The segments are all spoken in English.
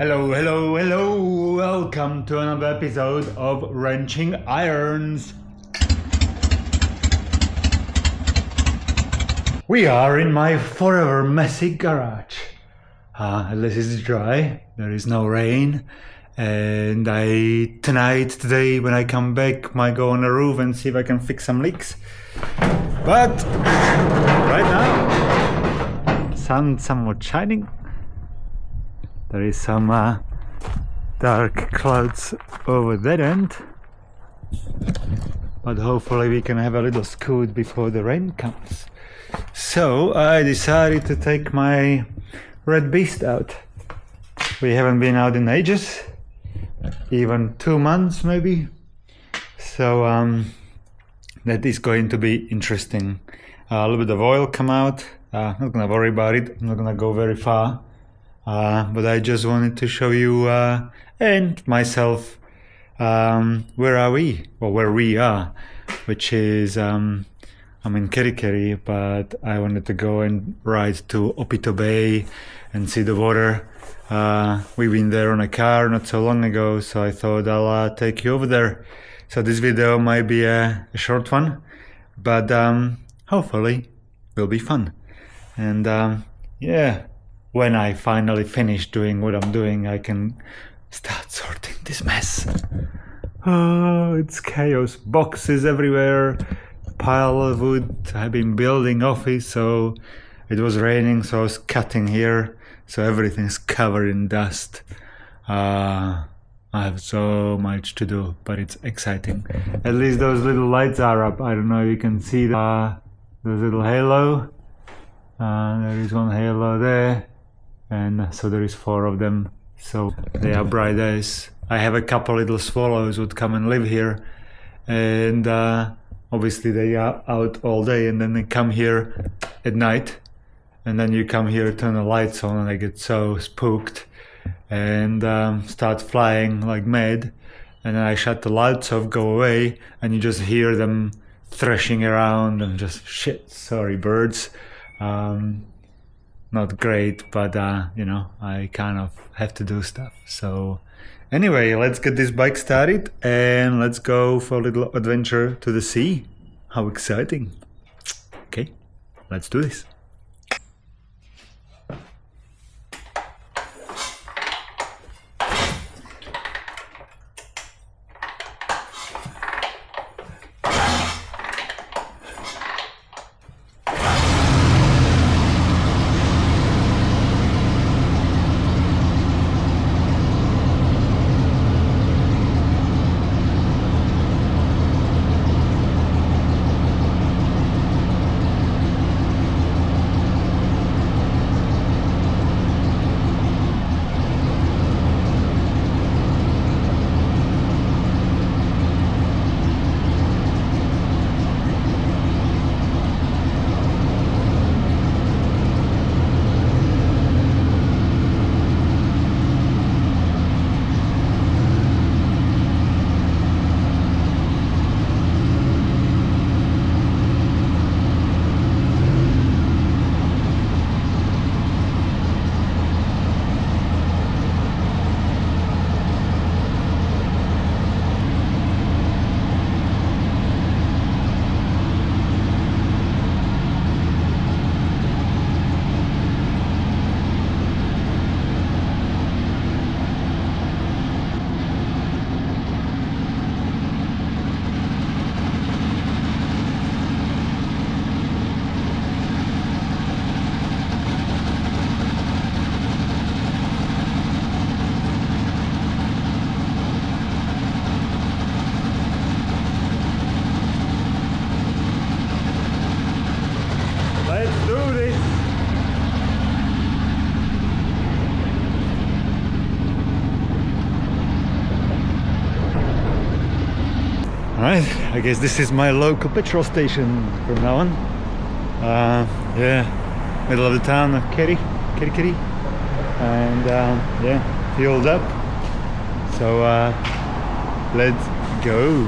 Hello, hello, hello! Welcome to another episode of Wrenching Irons. We are in my forever messy garage. At least it's dry, there is no rain. And today when I come back, might go on the roof and see if I can fix some leaks. But right now, sun somewhat shining. There is some dark clouds over that end, but hopefully we can have a little scoot before the rain comes. So I decided to take my red beast out. We haven't been out in ages, even 2 months maybe. So that is going to be interesting. A little bit of oil come out. Not gonna worry about it. I'm not gonna go very far. But I just wanted to show you and myself where we are, which is I'm in KICKSTART, but I wanted to go and ride to OPITO Bay and see the water. We've been there on a car not so long ago, so I thought I'll take you over there. So this video might be a short one, but hopefully will be fun. And yeah. When I finally finish doing what I'm doing, I can start sorting this mess. Oh, it's chaos. Boxes everywhere, pile of wood. I've been building office, so it was raining, so I was cutting here, so everything's covered in dust. I have so much to do, but it's exciting. At least those little lights are up. I don't know if you can see those little halo. There is one halo there. And so there is 4 of them, so they are bright as. I have a couple little swallows would come and live here, and obviously they are out all day, and then they come here at night, and then you come here, turn the lights on, and they get so spooked and start flying like mad, and then I shut the lights off, go away, and you just hear them thrashing around and just shit, sorry birds. Not great, but you know, I kind of have to do stuff. So anyway, let's get this bike started and let's go for a little adventure to the sea. How exciting. Okay, let's do this. Alright, I guess this is my local petrol station from now on. Yeah, middle of the town of KICKSTART. And yeah, fueled up. So let's go.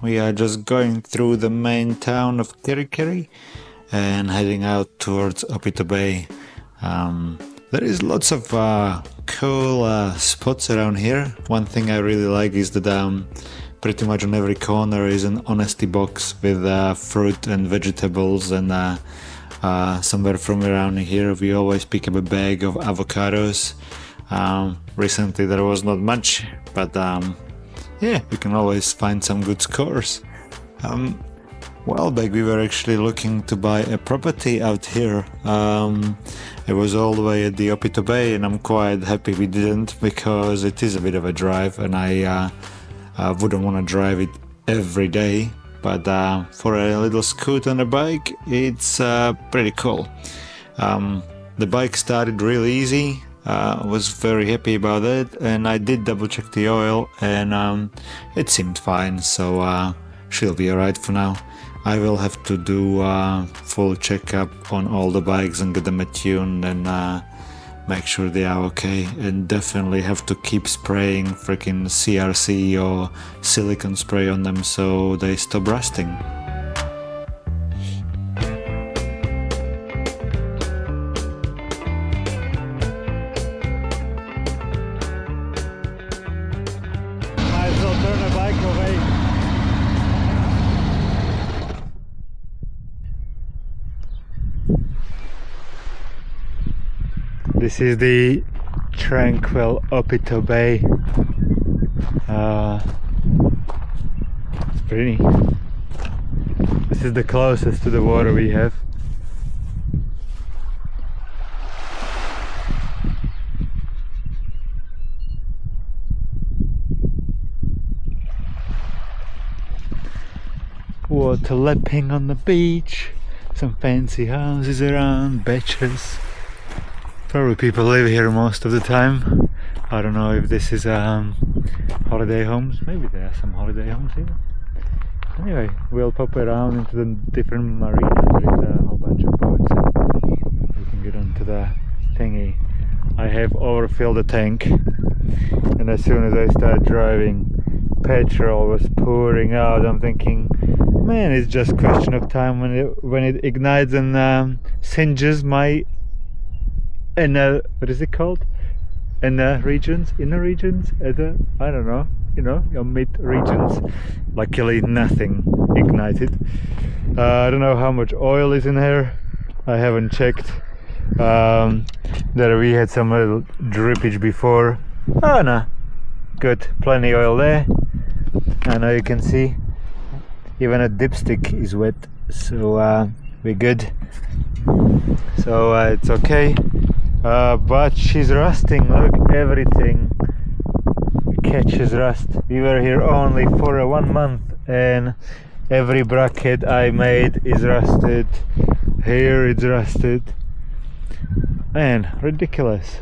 we are just going through the main town of KICKSTART and heading out towards OPITO Bay. There is lots of cool spots around here. One thing I really like is that pretty much on every corner is an honesty box with fruit and vegetables, and somewhere from around here we always pick up a bag of avocados. Recently there was not much, but yeah, you can always find some good scores. A while back we were actually looking to buy a property out here. It was all the way at the OPITO Bay, and I'm quite happy we didn't, because it is a bit of a drive and I wouldn't want to drive it every day. But for a little scoot on a bike, it's pretty cool. The bike started really easy. I was very happy about it, and I did double check the oil, and it seemed fine, so she'll be alright for now. I will have to do full checkup on all the bikes and get them attuned and make sure they are okay, and definitely have to keep spraying freaking CRC or silicone spray on them so they stop rusting. This is the tranquil OPITO Bay. It's pretty. This is the closest to the water we have. Water lapping on the beach, some fancy houses around, beaches. Probably people live here most of the time. I don't know if this is holiday homes. Maybe there are some holiday homes here. Anyway, we'll pop around into the different marinas. There is a whole bunch of boats and we can get onto the thingy. I have overfilled the tank, and as soon as I start driving, petrol was pouring out. I'm thinking, man, it's just a question of time when it ignites and singes my what is it called? Inner regions? I don't know, you know, your mid regions. Luckily nothing ignited. I don't know how much oil is in here. I haven't checked. There we had some little drippage before. Oh no, good, plenty oil there. I know you can see even a dipstick is wet, so we're good. So it's okay. But she's rusting. Look, everything catches rust. We were here only for 1 month, and every bracket I made is rusted. Here it's rusted. Man, ridiculous.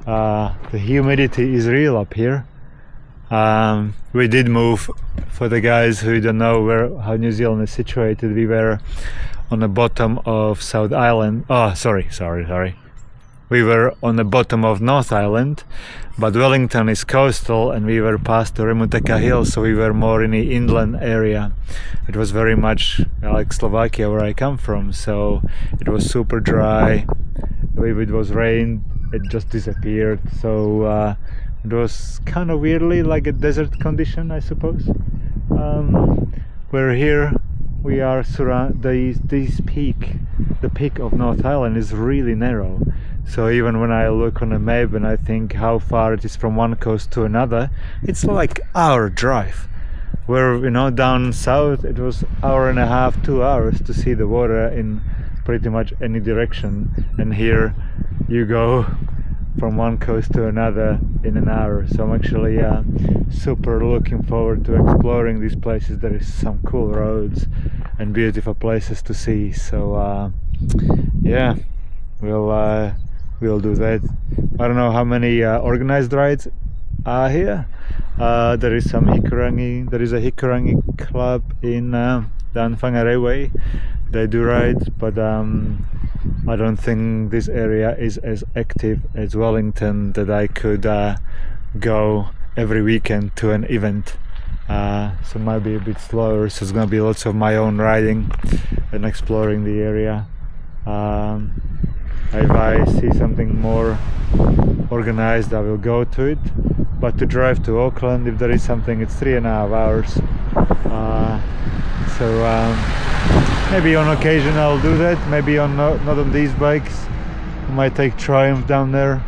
The humidity is real up here. We did move. For the guys who don't know how New Zealand is situated, we were on the bottom of South Island. Oh, sorry. We were on the bottom of North Island, but Wellington is coastal, and we were past the Remuteka Hill, so we were more in the inland area. It was very much like Slovakia, where I come from, so it was super dry. If it was rain, it just disappeared. So it was kind of weirdly like a desert condition, I suppose. We're here. We are surrounded. The peak of North Island is really narrow. So even when I look on a map and I think how far it is from one coast to another, it's like hour drive. Where, you know, down south it was 1.5 hours, 2 hours to see the water in pretty much any direction, and here you go from one coast to another in an hour. So I'm actually super looking forward to exploring these places. There is some cool roads and beautiful places to see. So yeah, we'll do that. I don't know how many organized rides are here. There is a Hikurangi club in the Whangarei. They do rides, but I don't think this area is as active as Wellington that I could go every weekend to an event. so might be a bit slower, so it's gonna be lots of my own riding and exploring the area. If I see something more organized, I will go to it, but to drive to Auckland, if there is something, it's 3.5 hours. So maybe on occasion I'll do that, maybe not on these bikes. I might take Triumph down there,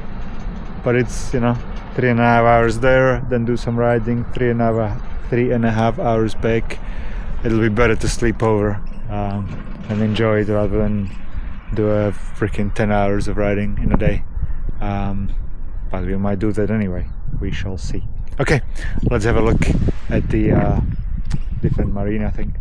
but it's, you know, 3.5 hours there, then do some riding, 3.5 hours back. It'll be better to sleep over and enjoy it rather than do a freaking 10 hours of riding in a day. But we might do that anyway, we shall see. Okay, let's have a look at the different marina thing.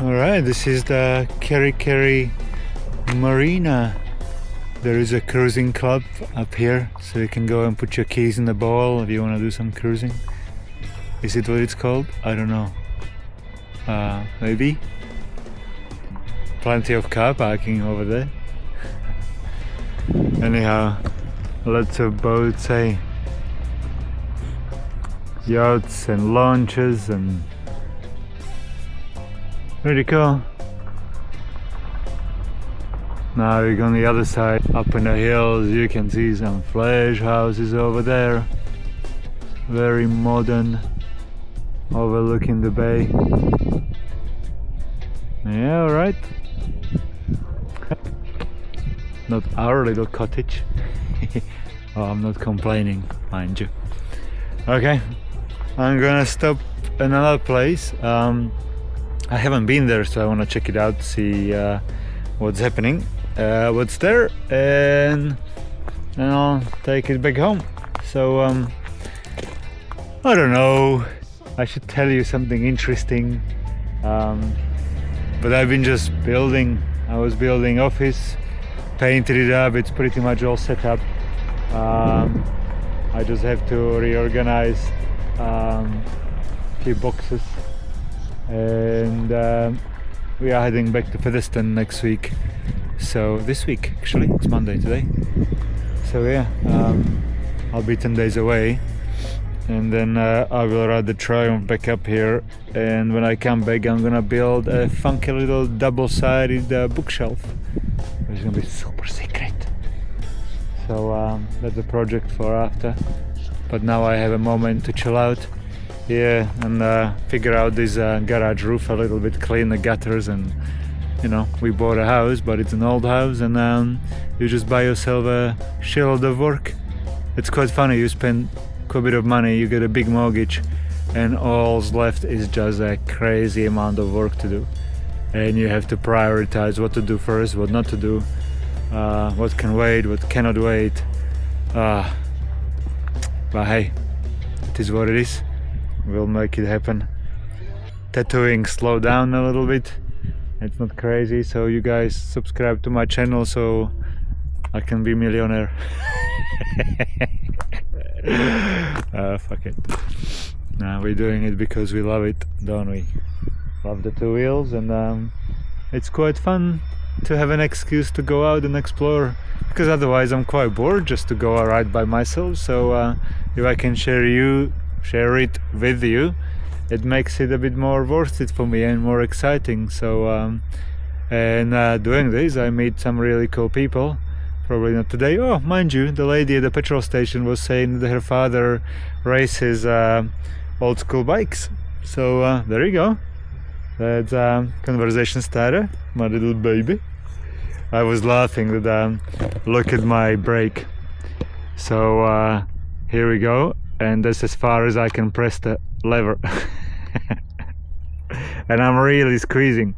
Alright, this is the KICKSTART Marina. There is a cruising club up here, so you can go and put your keys in the bowl if you want to do some cruising. Is it what it's called? I don't know. Maybe. Plenty of car parking over there. Anyhow, lots of boats, yachts and launches and pretty cool. Now we go on the other side, up in the hills. You can see some flash houses over there, very modern, overlooking the bay. Yeah, alright. Not our little cottage. Oh, I'm not complaining, mind you. Okay, I'm gonna stop in another place. I haven't been there, so I want to check it out, see what's happening, what's there, and then I'll take it back home. So I don't know, I should tell you something interesting, but I've been just building. I was building office, painted it up, it's pretty much all set up. I just have to reorganize a few boxes. And we are heading back to Featherstone next week. So this week, actually, it's Monday today. So yeah, I'll be 10 days away, and then I will ride the Triumph back up here. And when I come back, I'm gonna build a funky little double-sided bookshelf, which is gonna be super secret. So that's a project for after. But now I have a moment to chill out. Yeah, and figure out this garage roof a little bit, clean the gutters, and you know, we bought a house, but it's an old house, and you just buy yourself a shitload of work. It's quite funny, you spend quite a bit of money, you get a big mortgage, and all's left is just a crazy amount of work to do. And you have to prioritize what to do first, what not to do, what can wait, what cannot wait. But hey, it is what it is. We'll make it happen. Tattooing slowed down a little bit. It's not crazy, so you guys subscribe to my channel so I can be millionaire. Fuck it. Nah, we're doing it because we love it, don't we? Love the two wheels, and it's quite fun to have an excuse to go out and explore, because otherwise I'm quite bored just to go ride by myself. So if I can share it with you, it makes it a bit more worth it for me and more exciting. So doing this, I meet some really cool people. Probably not today. Oh, mind you, the lady at the petrol station was saying that her father races old school bikes. So there you go. That's conversation starter, my little baby. I was laughing that look at my brake. So here we go, and that's as far as I can press the lever. And I'm really squeezing.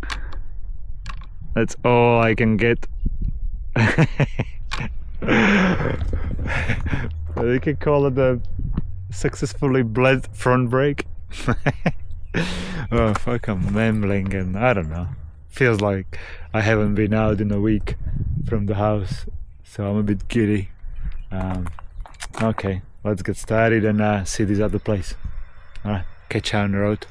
That's all I can get. You can call it a successfully bled front brake. Oh fuck, I'm mumbling and I don't know. Feels like I haven't been out in a week from the house, so I'm a bit giddy. Okay, let's get started and see this other place. Alright, catch you on the road.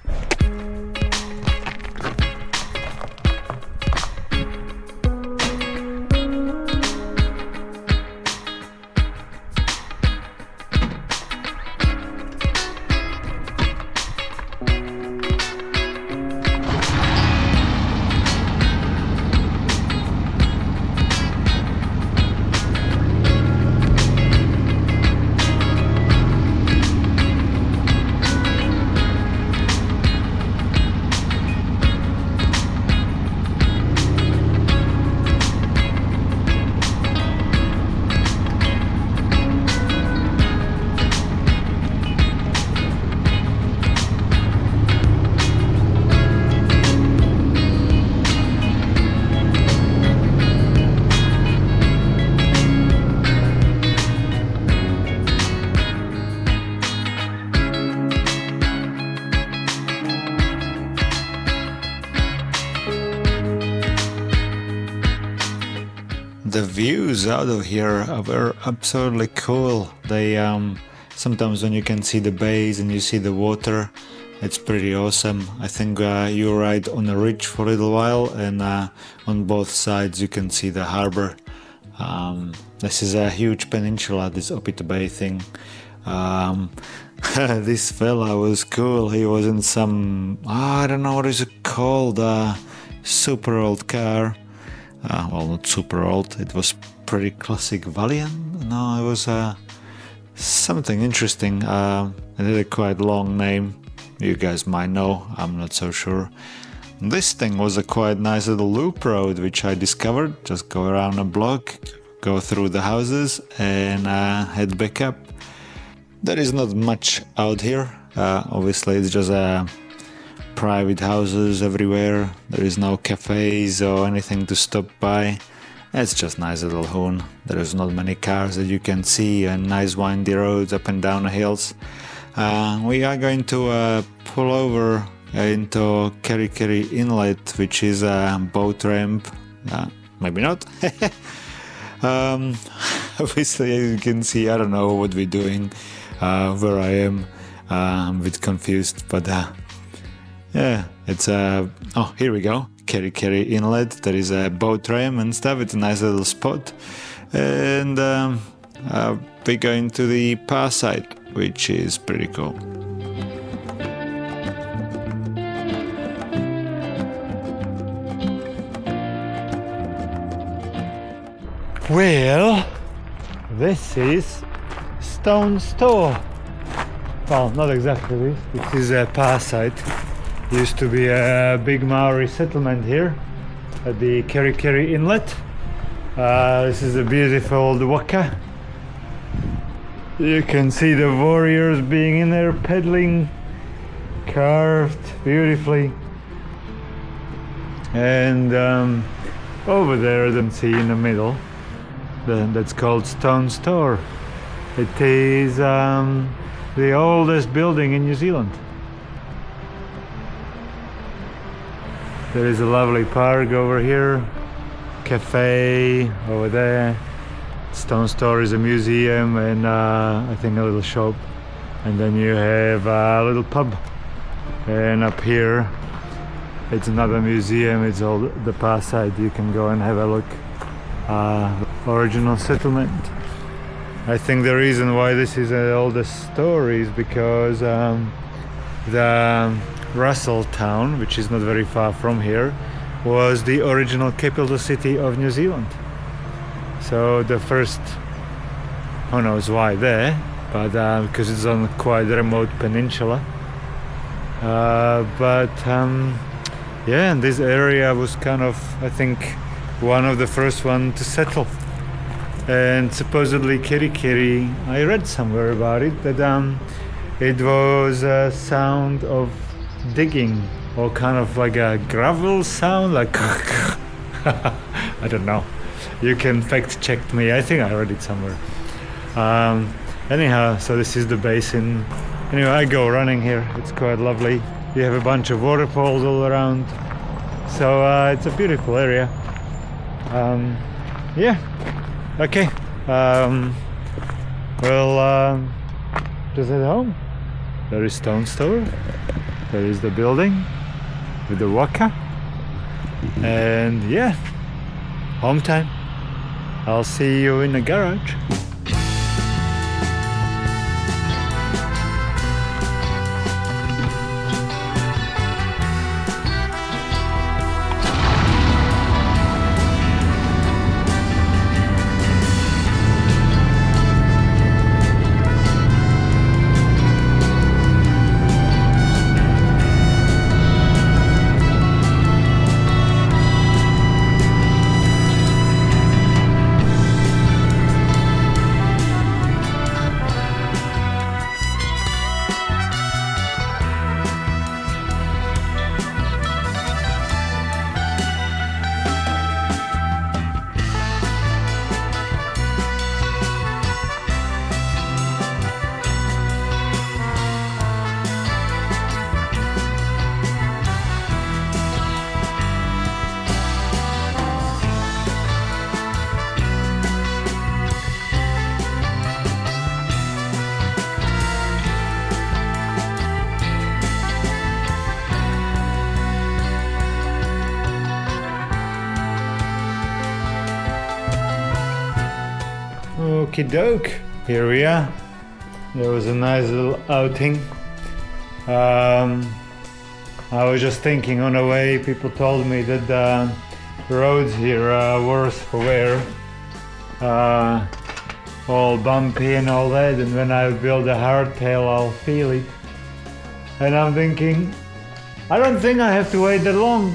The views out of here are absolutely cool. They sometimes when you can see the bays and you see the water, it's pretty awesome. I think you ride on a ridge for a little while, and on both sides you can see the harbor. This is a huge peninsula, this OPITO Bay thing. This fella was cool. He was in some, I don't know what is it called, super old car. Well, not super old, it was pretty classic Valiant. No, it was something interesting. It had a quite long name. You guys might know, I'm not so sure. This thing was a quite nice little loop road which I discovered. Just go around a block, go through the houses and head back up. There is not much out here. Obviously it's just private houses everywhere. There is no cafes or anything to stop by. It's just nice little hoon. There is not many cars that you can see and nice windy roads up and down the hills. We are going to pull over into KICKSTART Inlet, which is a boat ramp. Maybe not. Obviously, as you can see, I don't know what we're doing, where I am. I'm a bit confused, but yeah, it's oh, here we go, KICKSTART Inlet. There is a boat ramp and stuff. It's a nice little spot, and we're going to the par side, which is pretty cool. Well, this is Stone Store. Well, not exactly this. This is a par side. Used to be a big Maori settlement here at the KICKSTART Inlet. This is a beautiful old waka. You can see the warriors being in there paddling, carved beautifully. And over there, you can see in the middle, that's called Stone Store. It is the oldest building in New Zealand. There is a lovely park over here, cafe over there. Stone Store is a museum and I think a little shop, and then you have a little pub, and up here it's another museum. It's all the par side. You can go and have a look. Original settlement. I think the reason why this is an oldest store is because the Russell town, which is not very far from here, was the original capital city of New Zealand. So the first, who knows why there, but because it's on quite a remote peninsula. But yeah, and this area was kind of, I think, one of the first one to settle. And supposedly Kiri, I read somewhere about it, that it was a sound of digging, or kind of like a gravel sound, like I don't know. You can fact check me. I think I read it somewhere. Anyhow, so this is the basin. Anyway, I go running here. It's quite lovely. You have a bunch of waterfalls all around. So it's a beautiful area. Yeah. Okay. Well, just at home. There is Stone Store. There is the building with the waka. And yeah, home time. I'll see you in the garage. Okie doke, here we are. There was a nice little outing. I was just thinking on the way, people told me that the roads here are worse for wear. All bumpy and all that, and when I build a hardtail I'll feel it. And I'm thinking, I don't think I have to wait that long.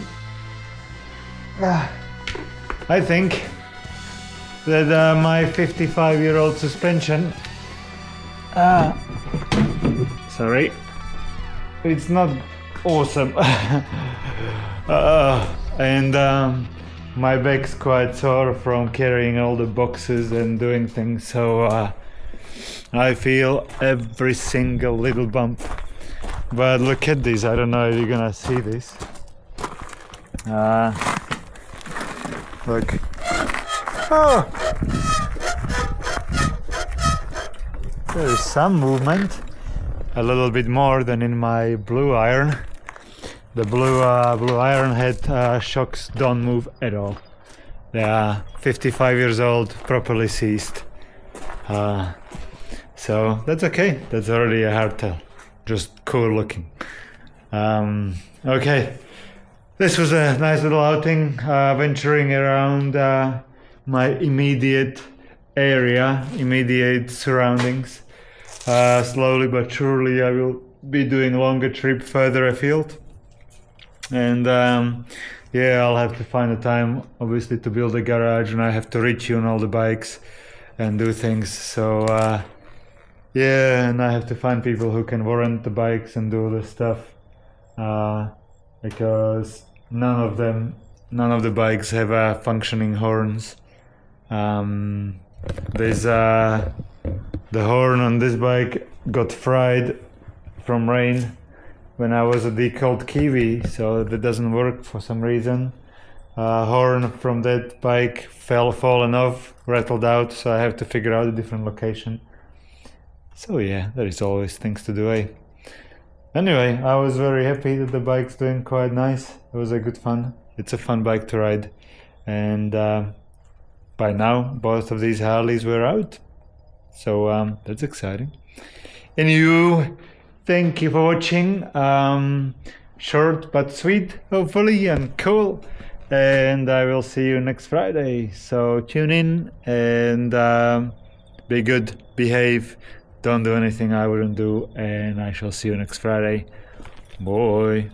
I think that my 55-year-old suspension, sorry, it's not awesome. And my back's quite sore from carrying all the boxes and doing things, so I feel every single little bump. But look at this, I don't know if you're gonna see this. Look. Oh! There is some movement, a little bit more than in my blue iron. The blue Ironhead shocks don't move at all. They are 55 years old, properly seized. So that's okay, that's already a hardtail. Just cool looking. Okay, this was a nice little outing, venturing around my immediate area, immediate surroundings. Slowly but surely I will be doing a longer trip further afield. And yeah, I'll have to find a time obviously to build a garage, and I have to retune all the bikes and do things. So yeah, and I have to find people who can warrant the bikes and do the stuff, because none of the bikes have functioning horns. There's the horn on this bike got fried from rain when I was a decalled Kiwi, so that doesn't work for some reason. Horn from that bike fallen off, rattled out, so I have to figure out a different location. So yeah, there is always things to do, eh? Anyway, I was very happy that the bike's doing quite nice. It was a good fun. It's a fun bike to ride, and by now both of these Harleys were out, so that's exciting. Anywho, thank you for watching. Short but sweet, hopefully, and cool. And I will see you next Friday. So tune in and be good, behave, don't do anything I wouldn't do, and I shall see you next Friday. Bye.